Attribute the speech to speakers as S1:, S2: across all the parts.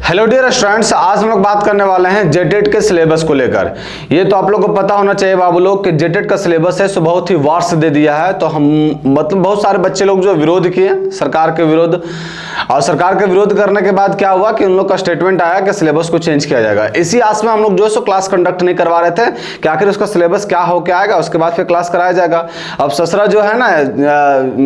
S1: Hello dear students, आज हम लोग बात करने वाले हैं जेटेट के सिलेबस को लेकर। ये तो आप लोग को पता होना चाहिए बाबू लोग कि जेटेट का सिलेबस है सो बहुत ही वार्स दे दिया है। तो हम मतलब बहुत सारे बच्चे लोग जो विरोध किए सरकार के विरोध, और सरकार के विरोध करने के बाद क्या हुआ कि उन लोग का स्टेटमेंट आया कि सिलेबस को चेंज किया जाएगा। इसी आस में हम लोग जो है सो क्लास कंडक्ट नहीं करवा रहे थे कि आखिर उसका सिलेबस क्या हो के आएगा, उसके बाद फिर क्लास कराया जाएगा। अब ससरा जो है ना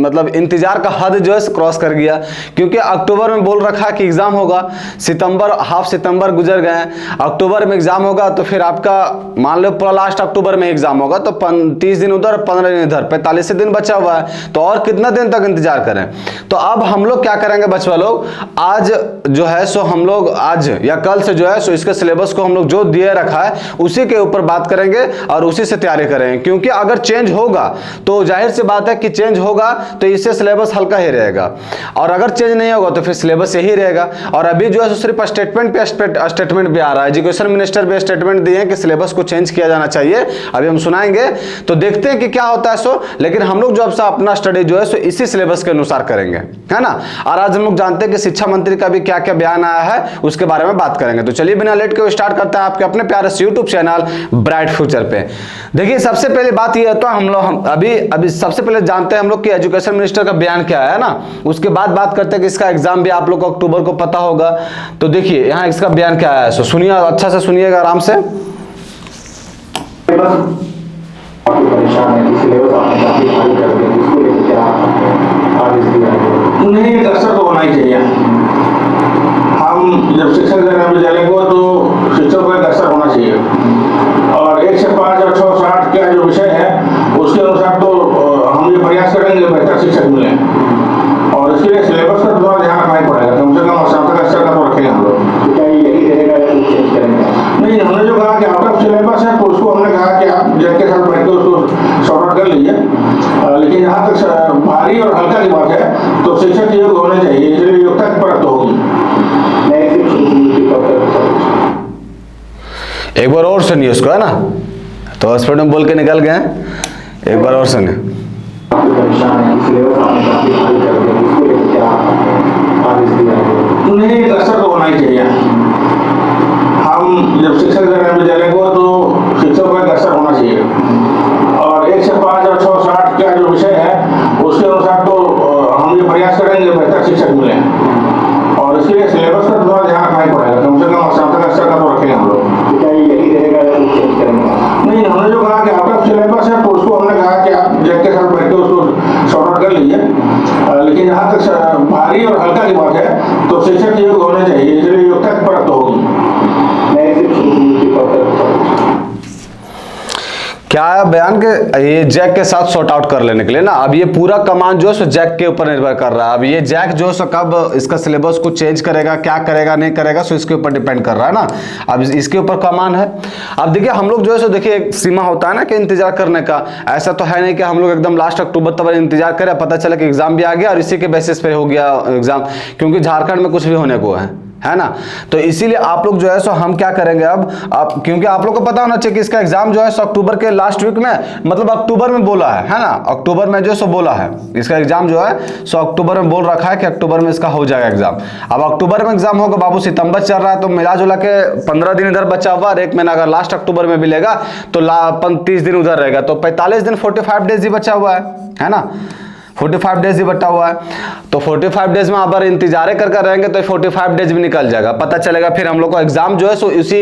S1: मतलब इंतजार का हद जो है क्रॉस कर गया, क्योंकि अक्टूबर में बोल रखा है कि एग्जाम होगा, सितंबर हाफ सितंबर गुजर गए, अक्टूबर में एग्जाम होगा। तो फिर आपका मान लो पूरा लास्ट अक्टूबर में एग्जाम होगा, तो 30 दिन उधर 15 दिन इधर, 45 दिन बचा हुआ है। तो और कितना दिन तक इंतजार करें। तो अब हम लोग क्या करेंगे बच्चा लोग, आज जो है सो हम लोग आज या कल से जो है सो इसके सिलेबस को हम लोग जो दिए रखा है उसी के ऊपर बात करेंगे और उसी से तैयारी करेंगे। क्योंकि अगर चेंज होगा तो जाहिर सी बात है कि चेंज होगा तो इससे सिलेबस हल्का ही रहेगा, और अगर चेंज नहीं होगा तो फिर सिलेबस यही रहेगा। और अभी जो है सो सिर्फ स्टेटमेंट पे स्टेटमेंट भी आ रहा है, एजुकेशन मिनिस्टर भी स्टेटमेंट दिए हैं कि सिलेबस को चेंज किया जाना चाहिए। अभी हम सुनाएंगे तो देखते हैं कि क्या होता है सो। लेकिन हम लोग जो अब से अपना स्टडी जो है सो इसी सिलेबस के अनुसार करेंगे, है ना। और आज हम लोग जानते हैं कि शिक्षा मंत्री का भी क्या क्या बयान आया है, उसके बारे में बात करेंगे। तो चलिए बिना लेट के स्टार्ट करते हैं आपके अपने प्यारे से यूट्यूब चैनल ब्राइट फ्यूचर पे। देखिए सबसे पहले बात यह है, तो हम लोग अभी सबसे पहले जानते हैं हम लोग कि एजुकेशन मिनिस्टर का बयान क्या है ना। उसके बाद बात करते हैं कि इसका एग्जाम भी आप लोग को अक्टूबर को पता होगा। तो देखिए यहाँ इसका बयान क्या है, सो सुनिए, अच्छा से सुनिएगा आराम से।
S2: उन्हें एक अवसर तो होना ही चाहिए। हम जब शिक्षक विद्यालय को तो शिक्षक को एक अवसर होना चाहिए, और 1 से 5 और 6 और 60 का जो विषय है उसके अनुसार तो हम ये प्रयास करेंगे बेहतर शिक्षक मिले। और इसके लिए सिलेबस का थोड़ा ध्यान रखना ही पड़ेगा, कम से कम स्नातक स्तर का तो रखेंगे हम लोग। नहीं, हमने जो कहा कि आउट ऑफ सिलेबस है तो उसको हमने कहा कि आप जग के साथ बैठ के उसको सॉर्ट आउट कर लीजिए। लेकिन जहाँ तक भारी और हल्का की बात है तो शिक्षक योग्य होने चाहिए, इसलिए योग्यता की परख तो होगी।
S1: एक बार और सुनिए उसको, है ना। तो स्पीड में बोल के निकल गए, एक बार और सुनिए।
S2: उन्हें एक अवसर तो होना ही चाहिए। हम जब शिक्षक विद्यालय को तो शिक्षक को एक अवसर होना चाहिए, और 1 से 5 और 6 और 60 का जो विषय है उसके अनुसार तो हम ये प्रयास करेंगे बेहतर शिक्षक मिले। और इसके लिए सिलेबस का थोड़ा ध्यान रखना ही पड़ेगा, कम से कम स्नातक स्तर का तो रखेंगे हम लोग। नहीं, हमने जो कहा कि आउट ऑफ सिलेबस है तो उसको हमने कहा कि आप जग के साथ बैठ के उसको सॉर्ट आउट कर लीजिए। लेकिन जहाँ तक भारी और हल्का की बात है तो शिक्षक योग्य होने चाहिए, इसलिए योग्यता की परख तो होगी।
S1: क्या है बयान के ये जैक के साथ सॉर्ट आउट कर लेने के लिए ना। अब ये पूरा कमांड जो है सो जैक के ऊपर निर्भर कर रहा है। अब ये जैक जो है सो कब इसका सिलेबस को चेंज करेगा, क्या करेगा नहीं करेगा, सो इसके ऊपर डिपेंड कर रहा है ना। अब इसके ऊपर कमांड है। अब देखिए हम लोग जो है सो देखिए एक सीमा होता है ना कि इंतजार करने का। ऐसा तो है नहीं कि हम लोग एकदम लास्ट अक्टूबर तक इंतजार करें, पता चला कि एग्जाम भी आ गया और इसी के बेसिस पे हो गया एग्जाम, क्योंकि झारखंड में कुछ भी होने को है ना। तो इसीलिए आप लोग जो है सो हम क्या करेंगे अब क्योंकि आप लोग को पता होना चाहिए कि इसका एग्जाम जो है सो अक्टूबर के लास्ट वीक में, मतलब अक्टूबर में बोला है ना। अक्टूबर में जो सो बोला है इसका एग्जाम जो है सो अक्टूबर में बोल रखा है कि अक्टूबर में इसका हो जाएगा एग्जाम। अब अक्टूबर में एग्जाम होगा बाबू, सितंबर चल रहा है तो मिला जुला के 15 दिन इधर बचा हुआ, 1 महीना अगर लास्ट अक्टूबर में भी लेगा तो 30 दिन उधर रहेगा, तो 45 दिन 45 डेज ही बचा हुआ है ना। 45 डेज ही बटा हुआ है, तो 45 डेज में अगर इंतजार कर रहेंगे तो 45 डेज भी निकल जाएगा, पता चलेगा फिर हम लोग को एग्जाम जो है सो इसी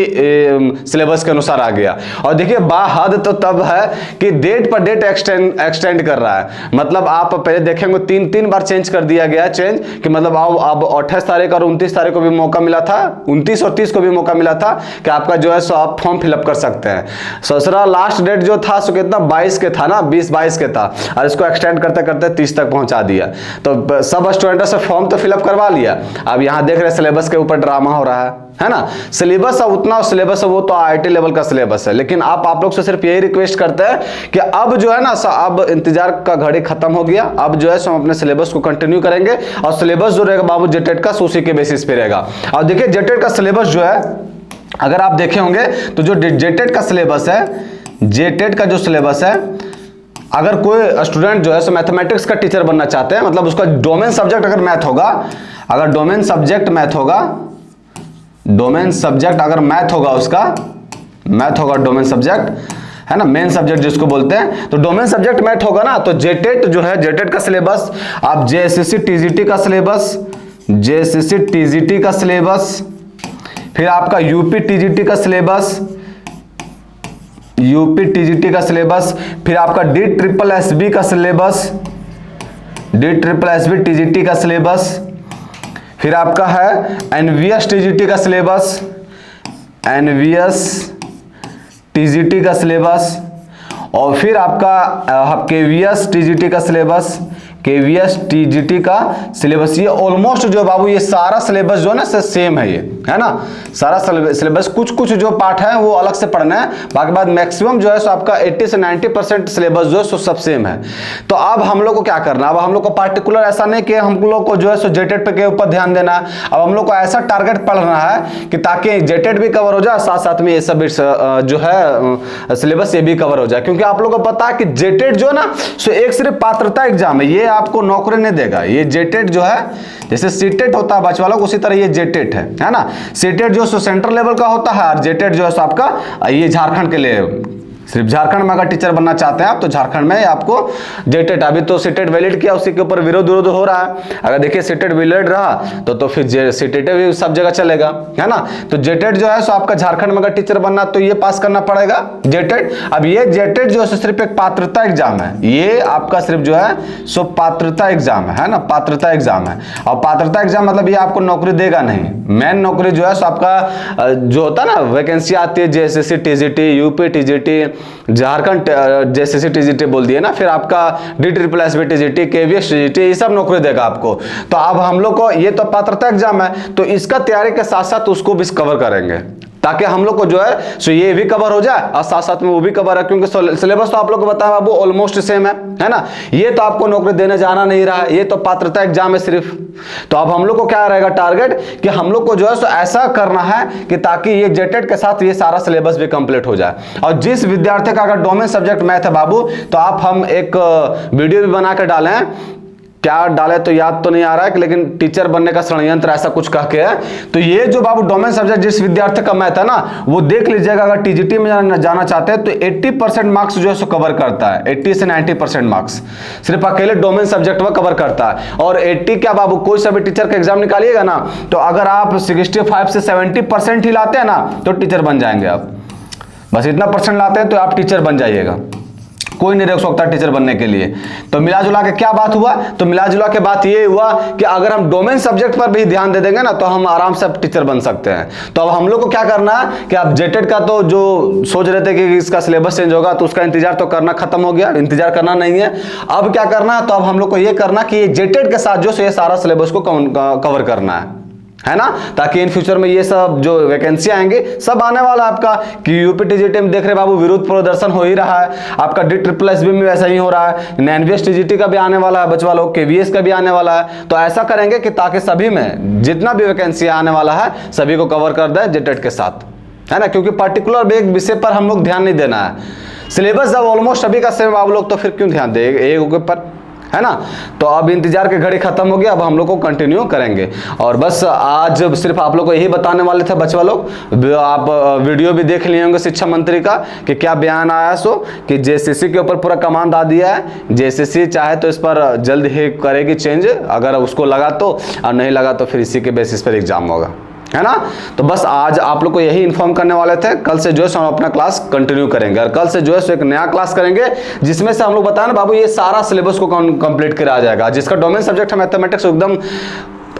S1: सिलेबस के अनुसार आ गया। और देखिए बाहद तो तब है कि डेट पर डेट एक्सटेंड कर रहा है। मतलब आप पहले देखेंगे 3 बार चेंज कर दिया गया चेंज कि मतलब अब 28 तारीख और 29 तारीख को भी मौका मिला था, 29 और 30 को भी मौका मिला था कि आपका जो है सो आप फॉर्म फिलअप कर सकते हैं। ससुरा लास्ट डेट जो था सो कितना 22 के था ना, 20-22 के था, और इसको एक्सटेंड करते करते 30 तक पहुंचा दिया। तो सब स्टूडेंट से फॉर्म तो फिलअप करवा लिया। अब यहां देख रहे सिलेबस के ऊपर ड्रामा हो रहा है ना। सिलेबस अब उतना सिलेबस है वो तो आईआईटी लेवल का सिलेबस है, लेकिन आप लोग से सिर्फ यही रिक्वेस्ट करते हैं कि अब जो है ना अब इंतजार का घड़ी खत्म हो गया। अब जो है हम अपने सिलेबस को कंटिन्यू करेंगे, और सिलेबस जो रहेगा बाबू जेटेट का उसी के बेसिस पे रहेगा। और देखिए जेटेट का सिलेबस जो है अगर आप देखे होंगे तो जो जेटेट का सिलेबस है, जेटेट का जो सिलेबस है, अगर कोई स्टूडेंट जो है सो मैथमेटिक्स का टीचर बनना चाहते हैं, मतलब उसका डोमेन सब्जेक्ट अगर मैथ होगा, अगर डोमेन सब्जेक्ट मैथ होगा डोमेन सब्जेक्ट अगर मैथ होगा, उसका मैथ होगा डोमेन सब्जेक्ट, है ना, मेन सब्जेक्ट जिसको बोलते हैं। तो डोमेन सब्जेक्ट मैथ होगा ना, तो जेटेट जो है, जेटेट का सिलेबस, आप जेएसएससी टीजीटी का सिलेबस, जेएसएससी टीजीटी का सिलेबस, फिर आपका यूपी टीजीटी का सिलेबस, यूपी टीजीटी का सिलेबस, फिर आपका डी ट्रिपल एसबी का syllabus, D triple SB TGT का सिलेबस, फिर आपका है एनवीएस टीजीटी का सिलेबस, एनवीएस टीजीटी का सिलेबस, और फिर आपका केवीएस टीजीटी का सिलेबस, केवीएस टीजीटी का सिलेबस। ये ऑलमोस्ट जो बाबू ये सारा सिलेबस जो है ना सेम है, ये है ना, सारा सिलेबस, कुछ कुछ जो पार्ट है वो अलग से पढ़ना है, बाकी बाद मैक्सिमम जो है सो आपका 80 से 90% सिलेबस जो है सो सब सेम है। तो अब हम लोग को क्या करना है, अब हम लोग को पार्टिकुलर ऐसा नहीं कि हम लोग को जो है सो जेटेट पे के ऊपर ध्यान देना है, अब हम लोग को ऐसा टारगेट पढ़ना है कि ताकि जेटेट भी कवर हो जाए, साथ साथ में ये सब जो है सिलेबस ये भी कवर हो जाए। क्योंकि आप लोग को पता है कि जेटेट जो है ना सो एक सिर्फ पात्रता एग्जाम है, ये आपको नौकरी नहीं देगा। ये जेटेट जो है, जैसे सीटेट होता है बच्चा वालों, उसी तरह ये जेटेट है ना। सीटेट जो सेंट्रल लेवल का होता है, और जेटेट जो है सो आपका ये झारखंड के लिए, सिर्फ झारखंड में अगर टीचर बनना चाहते हैं आप तो झारखंड में आपको जेटेट, अभी तो सीटेट वैलिड किया, उसी के ऊपर विरोध हो रहा है। अगर देखिए सीटेट वैलिड रहा तो फिर सीटेट भी सब जगह चलेगा, है ना। तो जेटेट जो है सो आपका झारखंड में अगर टीचर बनना तो ये पास करना पड़ेगा जेटेट। अब ये जेटेट जो है सिर्फ एक पात्रता एग्जाम है, ये आपका सिर्फ जो है सो पात्रता एग्जाम है ना, पात्रता एग्जाम है। और पात्रता एग्जाम मतलब ये आपको नौकरी देगा नहीं, मेन नौकरी जो है सो आपका जो होता है ना, वैकेंसी आती है JSSC TGT, UP TGT, Jharkhand JSSC TGT बोल दिए ना, फिर आपका D triple SB TGT, KVS TGT, ये सब नौकरी देगा आपको। तो अब हम लोग को ये तो पात्रता एग्जाम है, तो इसका तैयारी के साथ साथ उसको भी कवर करेंगे, ताकि हम लोग को जो है सो ये भी कवर हो जाए और साथ साथ में वो भी कवर है। क्योंकि सिलेबस तो आप लोग को बताया बाबू ऑलमोस्ट सेम है ना। ये तो आपको नौकरी देने जाना नहीं रहा है, ये तो पात्रता एग्जाम है सिर्फ। तो अब हम लोग को क्या रहेगा टारगेट कि हम लोग को जो है सो ऐसा करना है कि ताकि ये जेटेट के साथ ये सारा सिलेबस भी कंप्लीट हो जाए। और जिस विद्यार्थी का अगर डोमेन सब्जेक्ट मैथ है बाबू, तो आप हम एक वीडियो भी बना कर डाले हैं, क्या डाले तो याद तो नहीं आ रहा है, लेकिन टीचर बनने का षड्यंत्र ऐसा कुछ कह के है। तो ये जो बाबू डोमेन सब्जेक्ट जिस विद्यार्थी का मैथ है ना, वो देख लीजिएगा, अगर टीजीटी में जाना चाहते हैं तो 80% मार्क्स जो है सो कवर करता है, 80 से 90% मार्क्स सिर्फ अकेले डोमेन सब्जेक्ट में कवर करता है। और 80 क्या बाबू, कोई सा भी टीचर का एग्जाम निकालिएगा ना, तो अगर आप 65 से 70% ही लाते हैं ना तो टीचर बन जाएंगे आप। बस इतना परसेंट लाते हैं तो आप टीचर बन जाइएगा, कोई नहीं रोक सकता टीचर बनने के लिए। तो मिला जुला के क्या बात हुआ, तो मिला जुला के बात ये हुआ कि अगर हम डोमेन सब्जेक्ट पर भी ध्यान दे देंगे ना तो हम आराम से टीचर बन सकते हैं। तो अब हम लोग को क्या करना है कि अब जेटेट का तो जो सोच रहे थे कि इसका सिलेबस चेंज होगा, तो उसका इंतजार तो करना खत्म हो गया, इंतजार करना नहीं है। अब क्या करना है, तो अब हम लोग को ये करना कि ये जेटेट के साथ जो ये सारा सिलेबस को कवर करना है ना, ताकि इन फ्यूचर में ये सब जो वैकेंसी आएंगे सब आने वाला है आपका। कि यूपी टीजीटी में देख रहे बाबू विरोध प्रदर्शन हो ही रहा है, आपका डी ट्रिपल एसबी में वैसा ही हो रहा है, एनवीएस टीजीटी का भी आने वाला है बच्चा लोग, केवीएस का भी आने वाला है। तो ऐसा करेंगे कि ताकि सभी में जितना भी वैकेंसी आने वाला है सभी को कवर कर दे जेटेट के साथ, है ना। क्योंकि पर्टिकुलर एक विषय पर हम लोग ध्यान नहीं देना है, सिलेबस जब ऑलमोस्ट सभी का सेम आप लोग, तो फिर क्यों ध्यान देंगे एक ऊपर, है ना। तो अब इंतजार की घड़ी खत्म हो गया, अब हम लोग को कंटिन्यू करेंगे। और बस आज सिर्फ आप लोग को यही बताने वाले थे बच्चा लोग, आप वीडियो भी देख लिए होंगे शिक्षा मंत्री का कि क्या बयान आया सो कि जेएसएससी के ऊपर पूरा कमांड आ दिया है। जेएसएससी चाहे तो इस पर जल्द ही करेगी चेंज, अगर उसको लगा तो, और नहीं लगा तो फिर इसी के बेसिस पर एग्जाम होगा, है ना। तो बस आज आप लोग को यही इन्फॉर्म करने वाले थे। कल से जो है हम अपना क्लास कंटिन्यू करेंगे, और कल से जो है एक नया क्लास करेंगे जिसमें से हम लोग बताएं ना बाबू ये सारा सिलेबस को कंप्लीट करा जाएगा। जिसका डोमेन सब्जेक्ट है मैथमेटिक्स, एकदम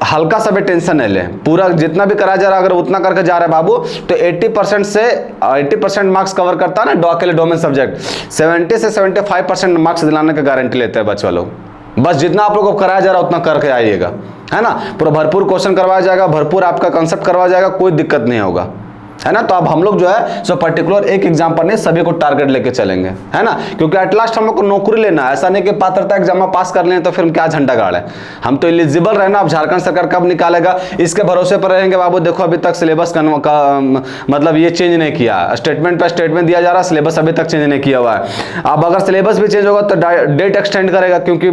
S1: हल्का सा भी टेंशन नहीं ले, पूरा जितना भी करा जा रहा है अगर उतना करके जा रहा है बाबू तो 80% से 80% मार्क्स कवर करता है ना अकेले डोमेन सब्जेक्ट, 70 से 75% मार्क्स दिलाने का गारंटी लेते हैं बच्चों लोग। बस जितना आप लोगों को कराया जा रहा है उतना करके आइएगा, है ना। पूरा भरपूर क्वेश्चन करवाया जाएगा, भरपूर आपका कंसेप्ट करवाया जाएगा, कोई दिक्कत नहीं होगा, है ना। तो अब हम लोग जो है सो पर्टिकुलर एक एग्जाम पर नहीं, सभी को टारगेट लेके चलेंगे, है ना, क्योंकि एट लास्ट हम लोग को नौकरी लेना है। ऐसा नहीं कि पात्रता एग्जाम में पास कर लें तो फिर हम क्या झंडा गाड़े, हम तो एलिजिबल रहना। अब झारखंड सरकार कब निकालेगा इसके भरोसे पर रहेंगे बाबू। देखो अभी तक सिलेबस का मतलब ये चेंज नहीं किया, स्टेटमेंट पर स्टेटमेंट दिया जा रहा है, सिलेबस अभी तक चेंज नहीं किया हुआ है। अब अगर सिलेबस भी चेंज होगा तो डेट एक्सटेंड करेगा, क्योंकि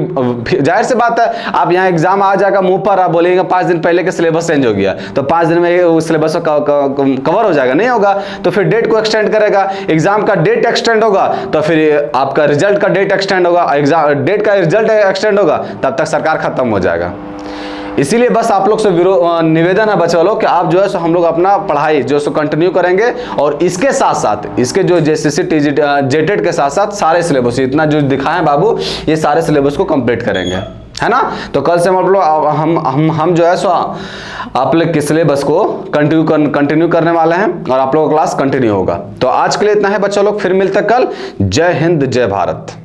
S1: जाहिर सी बात है आप यहाँ एग्जाम आ जाएगा मुंह पर, आप बोलेंगे 5 दिन पहले के सिलेबस चेंज हो गया, तो 5 दिन में सिलेबस कवर हो जाएगा, नहीं होगा। तो फिर डेट को एक्सटेंड करेगा, एग्जाम का डेट एक्सटेंड होगा तो फिर आपका रिजल्ट का डेट एक्सटेंड होगा, एग्जाम डेट का रिजल्ट एक्सटेंड होगा, तब तक सरकार खत्म हो जाएगा। इसीलिए बस आप लोग से निवेदन है बच्चों लोग कि आप जो है सो हम लोग अपना पढ़ाई जो है सो कंटिन्यू करेंगे, और इसके साथ साथ इसके जो जेसीसी जेटेड के साथ साथ सारे सिलेबस इतना जो दिखाएं बाबू, ये सारे सिलेबस को कंप्लीट करेंगे, है ना। तो कल से हम जो है सो आप लोग के सिलेबस को कंटिन्यू करने वाले हैं, और आप लोगों का क्लास कंटिन्यू होगा। तो आज के लिए इतना है बच्चों लोग, फिर मिलते कल। जय हिंद जय भारत।